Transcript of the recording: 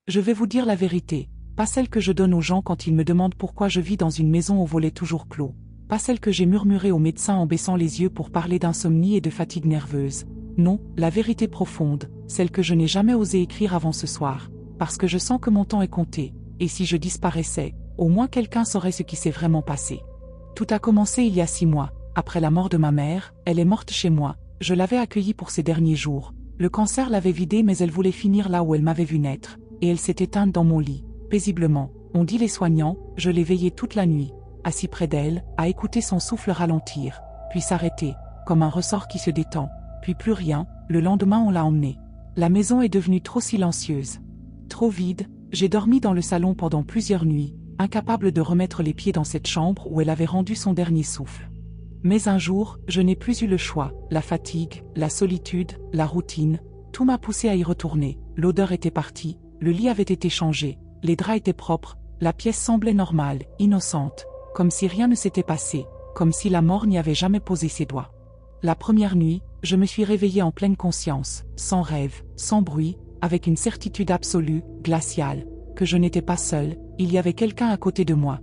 Je vais vous dire la vérité, pas celle que je donne aux gens quand ils me demandent pourquoi je vis dans une maison aux volets toujours clos, pas celle que j'ai murmurée au médecin en baissant les yeux pour parler d'insomnie et de fatigue nerveuse. Non, la vérité profonde, celle que je n'ai jamais osé écrire avant ce soir, parce que je sens que mon temps est compté, et si je disparaissais, au moins quelqu'un saurait ce qui s'est vraiment passé. Tout a commencé il y a 6 mois, après la mort de ma mère. Elle est morte chez moi, je l'avais accueillie pour ces derniers jours. Le cancer l'avait vidée mais elle voulait finir là où elle m'avait vu naître, et elle s'est éteinte dans mon lit, paisiblement. On dit les soignants, je l'ai veillée toute la nuit, assis près d'elle, à écouter son souffle ralentir, puis s'arrêter, comme un ressort qui se détend, puis plus rien. Le lendemain on l'a emmenée. La maison est devenue trop silencieuse, trop vide. J'ai dormi dans le salon pendant plusieurs nuits, incapable de remettre les pieds dans cette chambre où elle avait rendu son dernier souffle. Mais un jour, je n'ai plus eu le choix. La fatigue, la solitude, la routine, tout m'a poussé à y retourner. L'odeur était partie, le lit avait été changé, les draps étaient propres, la pièce semblait normale, innocente, comme si rien ne s'était passé, comme si la mort n'y avait jamais posé ses doigts. La première nuit, je me suis réveillée en pleine conscience, sans rêve, sans bruit, avec une certitude absolue, glaciale, que je n'étais pas seule, il y avait quelqu'un à côté de moi,